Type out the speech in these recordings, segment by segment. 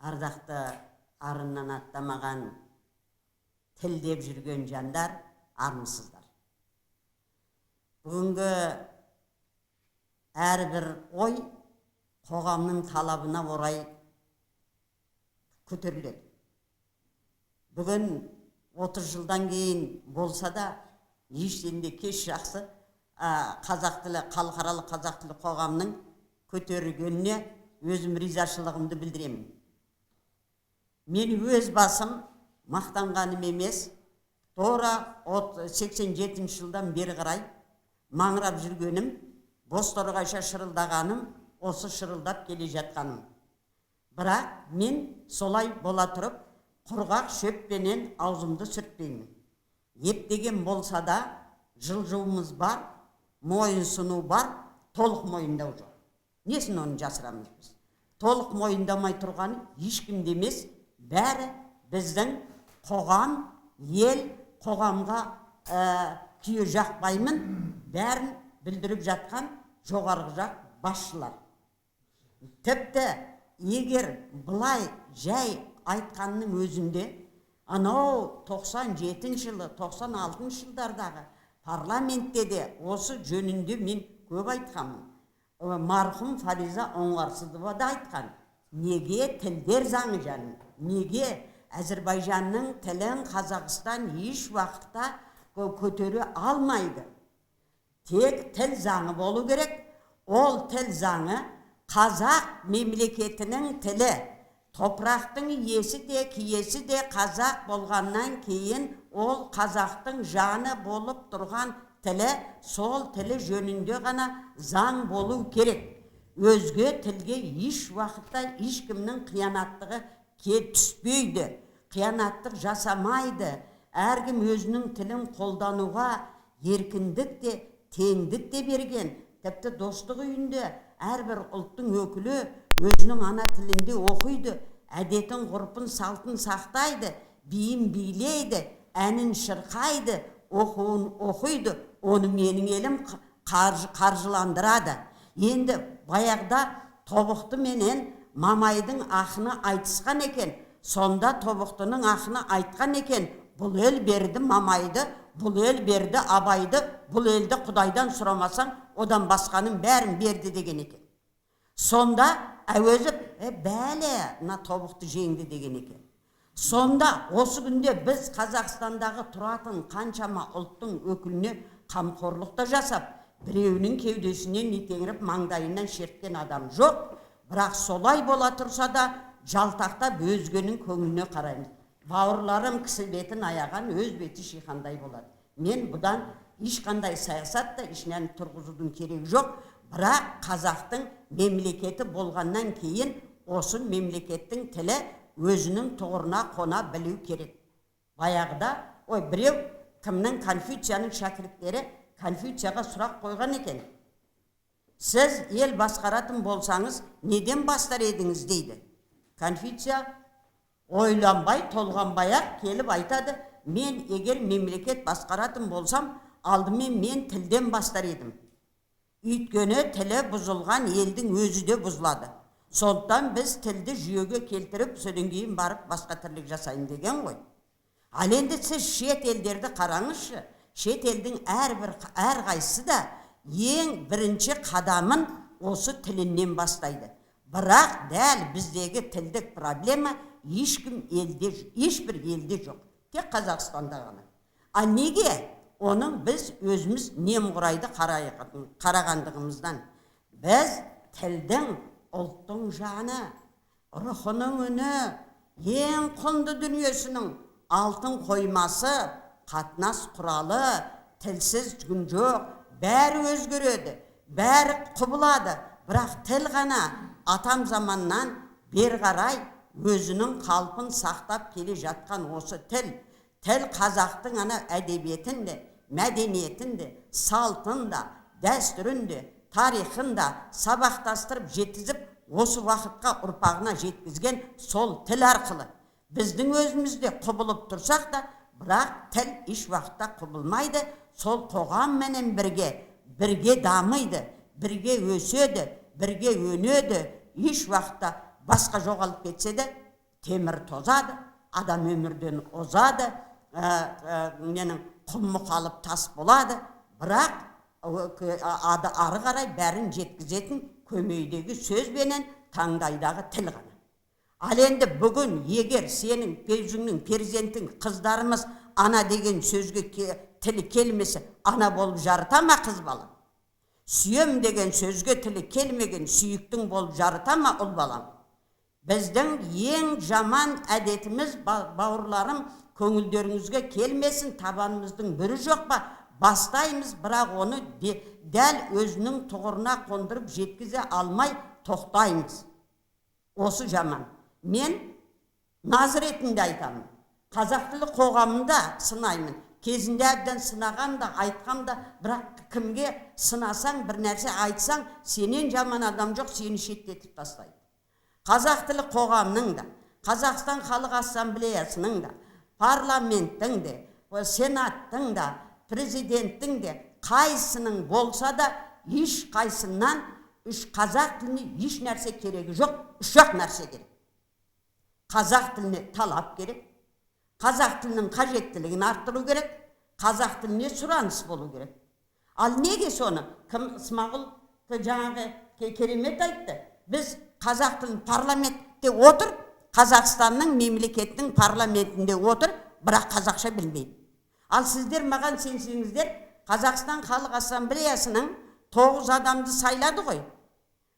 ардақты арыннан аттамаған тілдеп жүрген жандар армысыздар. Бүгінгі әрбір ой қоғамның талабына орай көтеріледі. Бүгін 30 жылдан кейін болса да, ештеңе кеш жақсы қазақ тілі, халықаралық қазақ тілі қоғамның көтерілгеніне өзім ризашылығымды білдіремін. Мен өз басым мақтанғаным емес, тура 87 жылдан бері қарай маңырап жүргенім, бозторғайша шырылдағаным, осы шырылдап келе жатқаным. Бірақ мен солай бола тұрып, құрғақ шөппенен аузымды сүртпеймін. Ептеген болса да, жылжуымыз бар, мойынсыну бар, толық мойындау жоқ. Несін оны жасырамыз біз? Толық мойындамай тұрғаны ешкімде емес, бәрі біздің қоғам, ел, қоғамға күйе жақпаймын, бәрін білдіріп жатқан жоғарғы жақ басшылар. Тіпті егер бұлай жай айтқанның өзінде, анау 97 жылы, 96 жылдардағы парламентте де осы жөнінде мен көп айтқанмын. Марқұм Фариза Оңғарсызова да айтқан. Неге тілдер заңы жаным? Неге Әзірбайжанның тілін Қазақстан еш уақытта көтере алмайды? Тек тіл заңы болу керек. Ол тіл заңы қазақ мемлекетінің тілі. Топырақтың иесі де, киесі де қазақ болғаннан кейін ол қазақтың жаны болып тұрған тілі, сол тілі жөнінде ғана заң болу керек. Өзге тілге еш уақытта ешкімнің қиянаттығы түспейді, қиянаттық жасамайды. Әркім өзінің тілін қолдануға еркіндік те, теңдік те берген. Тіпті достық үйінде әрбір ұлттың өкілі өзінің ана тілінде оқиды, әдетін, ғұрпын, салтын сақтайды, биін билейді, әнін шырқайды, оқуын оқиды. Оны менің елім қаржыландырады. Енді баяғыда Тобықты менен Мамайдың ақыны айтысқан екен. Сонда Тобықтының ақыны айтқан екен. Бұл ел берді Мамайды, бұл ел берді Абайды, бұл елді Құдайдан сұрамасаң, одан басқаның бәрін берді деген екен. Сонда әуезіп, бәле, Тобықты жеңді деген екен. Сонда осы күнде біз Қазақстандағы тұратын қаншама ұлттың өкіліне қамқорлықта жасап, біреуінің кеудесінен нетеңіріп маңдайынан шерткен адам жоқ. Бірақ солай бола тұрса да, жалтақтап өзгенің көңіліне қараймыз. Бауырларым кісі бетін аяған, өз беті шиқандай болады. Мен бұдан ешқандай саясатта ішінен тұрғызудың керек жоқ. Бірақ қазақтың мемлекеті болғаннан кейін осы мемлекеттің тілі өзінің тұғырына қона білу керек. Баяғыда, біреу кімнің Конфуцияның шәкірттері Конфуцияға сұрақ қойған екен. Сіз ел басқаратын болсаңыз, неден бастар едіңіз дейді. Конфуция ойланбай, толғанбай-ақ келіп айтады, мен егер мемлекет басқаратын болсам, алдымен мен тілден бастар едім. Өйткені тілі бұзылған елдің өзі де бұзылады. Сондықтан біз тілді жүйеге келтіріп, содан кейін барып басқа тірлік жасайын деген ғой. Ал енді сіз шет елдерді қараңызшы. Шет елдің әрқайсысы да ең бірінші қадамын осы тілінен бастайды. Бірақ дәл біздегі тілдік проблема ешбір елде жоқ. Тек Қазақстанда ғана. А неге? Оның біз өзіміз немқұрайды қарағандығымыздан. Біз тілдің, ұлттың жаны, рухының үні, ең құнды дүниесінің алтын қоймасы, қатынас құралы, тілсіз күн жоқ, бәрі өзгереді, бәрі құбылады. Бірақ тіл ғана атам заманнан бер қарай өзінің қалпын сақтап келе жатқан осы тіл. Тіл қазақтың ана әдебиетінде, мәдениетінде, салтында, дәстүрінде, тарихында сабақтастырып жеткізіп, осы уақытқа ұрпағына жеткізген сол тіл арқылы. Біздің өзімізде құбылып тұрсақ та, бірақ тіл еш уақытта құбылмайды. Сол қоғамменен бірге дамиды, бірге өседі, бірге өнеді. Еш уақытта басқа жоғалып кетсе де, темір тозады, адам өмірден озады, менің құмы қалып тас болады, бірақ ары қарай бәрін жеткізетін көмейдегі сөзбенен таңдайдағы тіл ғана. Ал енді бүгін егер сенің өзіңнің перзентің қыздарымыз ана деген сөзге тілі келмесе, ана болып жарыта ма қыз бала? Сүйем деген сөзге тілі келмеген сүйіктің болып жарыта ма ұл балам? Біздің ең жаман әдетіміз, бауырларым, көңілдеріңізге келмесін, табанымыздың бірі жоқ па? Бастаймыз, бірақ оны дәл өзінің тұғырына қондырып жеткізе алмай тоқтаймыз. Осы жаман. Мен назыретінде айтамын. Қазақ тілі қоғамында сынаймын. Кезінде әбден сынаған да, айтқам да, бірақ кімге сынасаң, бір нәрсе айтсаң, сенен жаман адам жоқ, сені шеттетіп тастайды. Қазақ тілі қоғамның да, Қазақстан Халық Ассамблеясының да, парламенттің де, сенаттың да, президенттің де, қайсының болса да, еш қайсынан қазақ тіліне еш нәрсе керегі жоқ, үш-ақ нәрсе керек. Қазақ тіліне талап керек, қазақ тілінің қажеттілігін арттыру керек, қазақ тіліне сұраныс болу керек. Ал неге соны? Кім Смағұл жаңағы керемет айтты. Біз қазақ тілін парламентте отыр, Қазақстанның мемлекеттің парламентінде отыр, бірақ қазақша білмейді. Ал сіздер маған сенсеңіздер, Қазақстан Халық Ассамблеясының 9 адамды сайлады ғой.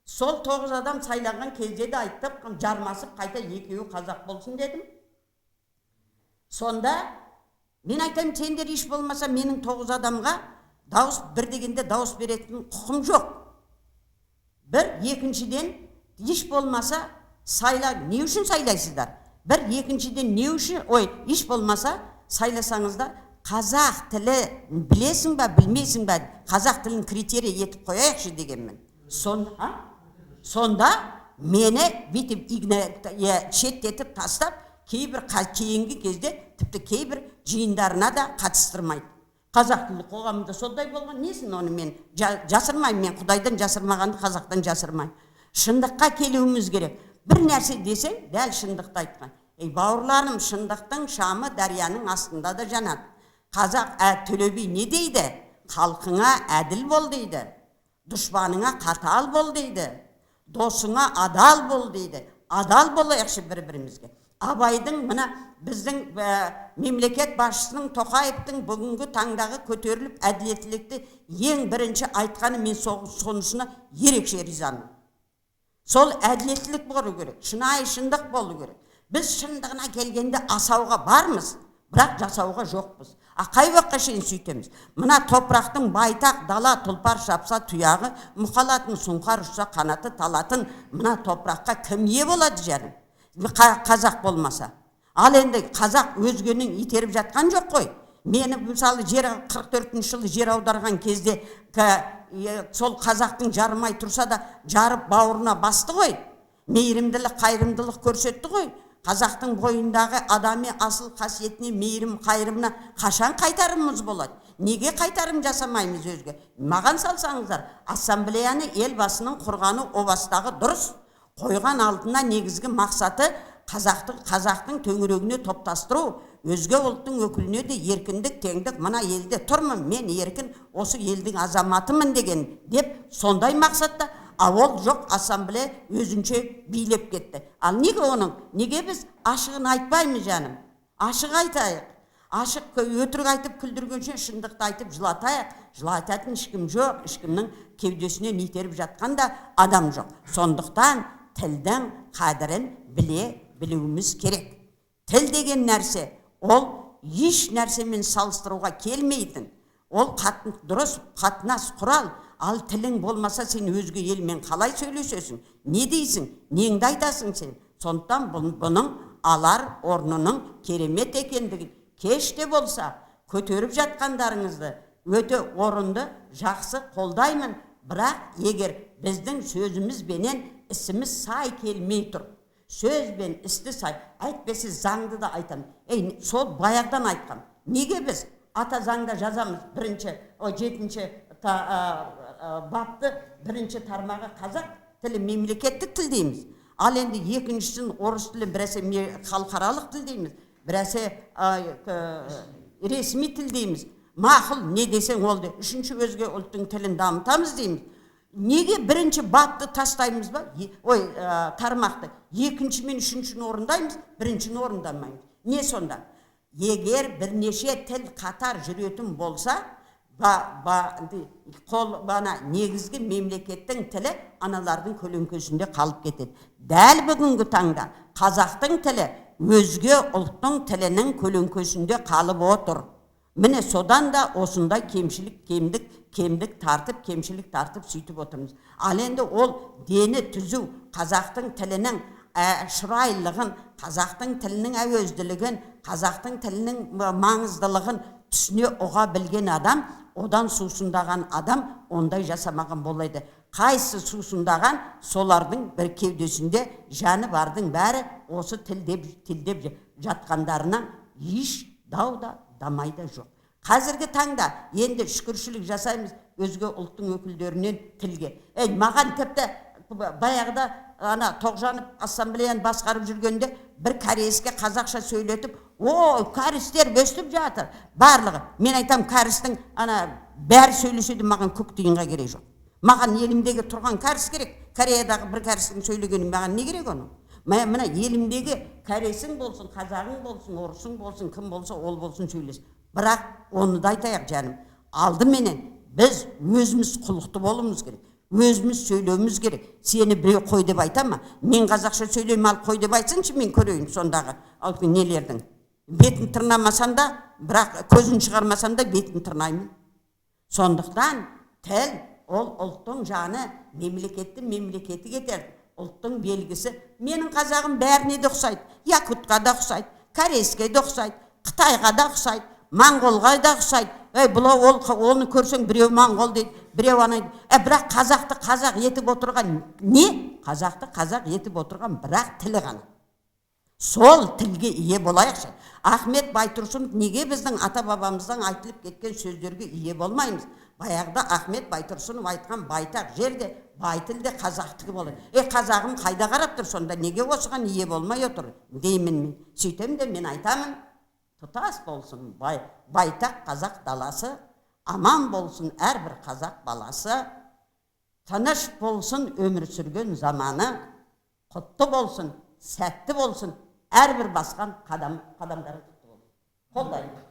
Сол 9 адам сайлаған кезде де айттып, жармасып қайта екеуі қазақ болсын дедім. Сонда мен айтайын, сендер еш болмаса менің 9 адамға дауыс бір дегенде дауыс беретін құқым жоқ. Бір, екіншіден, еш болмаса сайла, не үшін сайлайсыздар? Бір, екіншіден, не үшін, еш болмаса сайласаңыздар, қазақ тілі білесің ба, білмейсің ба, қазақ тілін критерий етіп қояйықшы дегенмін. Сонда мені бүйтіп шеттетіп тастап, кейбір кейінгі кезде тіпті кейбір жиындарына да қатыстырмайды. Қазақ тілі қоғамында сондай болған, несін оны мен жасырмаймын, мен Құдайдан жасырмағанды қазақтан жасырмаймын. Шындыққа келуіміз керек. Бір нәрсе десең, дәл шындықты айтқан. Бауырларым, шындықтың шамы дарияның астында да жанады. Қазақ Төле би не дейді? Халқыңа әділ бол дейді. Дұшпаныңа қатал бол дейді. Досыңа адал бол дейді. Адал болайықшы бір-бірімізге. Абайдың мына біздің мемлекет басшысының Тоқаевтың бүгінгі таңдағы көтеріліп әділеттілікті ең бірінші айтқаны, мен сонысына ерекше ризамын. Сол әділеттілік болу керек, шынайы шындық болу керек. Біз шындығына келгенде асауға бармыз, бірақ жасауға жоқпыз. Қай уақытқа шейін сөйтеміз? Мына топырақтың байтақ дала тұлпар шапса тұяғы, мұқалатын сұңқар ұшса қанаты талатын мына топыраққа кім ие болады жаным? Қазақ болмаса. Ал енді қазақ өзгенің итеріп жатқан жоқ қой. Мені мысалы 44 жылы жер аударған кезде сол қазақтың жарымай тұрса да жарып бауырына басты ғой. Мейірімділік, қайырымдылық көрсетті ғой. Қазақтың бойындағы адами асыл қасиетіне, мейірім, қайырымына қашан қайтарымыз болады? Неге қайтарым жасамаймыз өзге? Маған салсаңыздар, ассамблеяны елбасының құрғаны о бастағы дұрыс. Қойған алдына негізгі мақсаты қазақтың төңірегіне топтастыру, өзге ұлттың өкіліне де еркіндік, теңдік, мына елде тұрмын, мен еркін, осы елдің азаматымын деген деп сондай мақсатта. Ол жоқ, ассамблея өзінше билеп кетті. Ал неге біз ашығын айтпаймыз жаным? Ашық айтайық. Ашық өтірік айтып күлдіргенше шындықты айтып жылатайық. Жылататын ешкім жоқ, ешкімнің кеудесіне итеріп жатқан да адам жоқ. Сондықтан тілдің қадірін білуіміз керек. Тіл деген нәрсе, ол еш нәрсемен салыстыруға келмейтін. Ол дұрыс қатынас құрал. Ал тілің болмаса сен өзге елмен қалай сөйлесесің? Не дейсің? Неңді айтасың сен? Сондықтан бұның алар орнының керемет екендігін кеште болса көтеріп жатқандарыңызды өте орынды, жақсы қолдаймын. Бірақ егер біздің сөзімізбенен ісіміз сай келмей тұр, сөзбен істі сай, әйтпесе заңды да айтамын. Сол баяғдан айтқам. Неге біз ата заңда жазамыз? 7-ші бапты 1-ші тармағы қазақ тілі мемлекеттік тіл дейміз. Ал енді екіншісін орыс тілі, біресе халықаралық тіл дейміз, біресе ресми тіл дейміз. Мақұл, не десең ол де. Үшінші өзге ұлттың тілін дамытамыз дейміз. Неге бірінші бапты тастаймыз ба? Тармақты. Екінші мен үшіншіні орындаймыз, біріншіні орындамаймыз. Не сонда? Егер бірнеше тіл қатар жүретін болса, негізгі мемлекеттің тілі аналардың көлеңкесінде қалып кетеді. Дәл бүгінгі таңда қазақтың тілі өзге ұлттың тілінің көлеңкесінде қалып отыр. Міне содан да осындай кемдік тартып сөйтіп отырмыз. Ал енді ол дені түзу қазақтың тілінің шырайлығын, қазақтың тілінің әуезділігін, қазақтың тілінің маңыздылығын түсіне ұға білген адам, одан сусындаған адам ондай жасамаған болады. Қайсы сусындаған, солардың бір кеудесінде жаны бардың бәрі осы тілдеп жатқандарына еш дауда дамайда жоқ. Қазіргі таңда енді шүкіршілік жасаймыз өзге ұлттың өкілдерінен тілге. Маған тіпті баяғыда Тоғжанов ассамблеяны басқарып жүргенде бір кәреске қазақша сөйлетіп, кәрістер өстіп жатыр. Барлығы. Мен айтам, кәрістің бәрі сөйлеседі, маған көк тиынға керек жоқ. Маған елімдегі тұрған кәріс керек. Кореядағы бір кәрістің сөйлегені маған не керек оны? Мына елімдегі кәресің болсын, қазағың болсын, орысың болсын, кім болса ол болсын сөйлес. Бірақ оны да айтайық жаным. Алдыменен біз өзіміз құлықты болуымыз керек. Өзіміз сөйлеуіміз керек. Сені біреу қой деп айта ма? Мен қазақша сөйлеймін, ал қой деп айтсыншы, мен көрейін сондағы нелердің. Бетін тырнамасан да, бірақ көзін шығармасан да бетін тырнаймын. Сондықтан тіл ол ұлттың жаны, мемлекетті кетер. Ұлттың белгісі. Менің қазағым бәріне де ұқсайды. Якутқа да ұқсайды, Корейске де ұқсайды, Қытайға да ұқсайды, Моңғолға да ұқсайды. Оны көрсең біреу моңғол дейді, біреу дейді. Бірақ қазақты қазақ етіп отырған не? Қазақты қазақ етіп отырған бірақ тілі ғана. Сол тілге ие болайықшы. Ахмет Байтұрсынов неге біздің ата-бабамыздан айтылып кеткен сөздерге ие болмаймыз? Баяғыда Ахмет Байтұрсынов айтқан байтақ жерде, бай тілде қазақтығы болады. Қазағым қайда қарап тұр сонда, неге осыған ие болмай отыр деймін мен. Сөйтем де мен айтамын, тұтас болсын байтақ қазақ даласы, аман болсын әрбір қазақ баласы, тыныш болсын өмір сүрген заманы, құтты болсын, сәтті болсын, әрбір басқан қадамдары құтты болсын. Қолдаймын.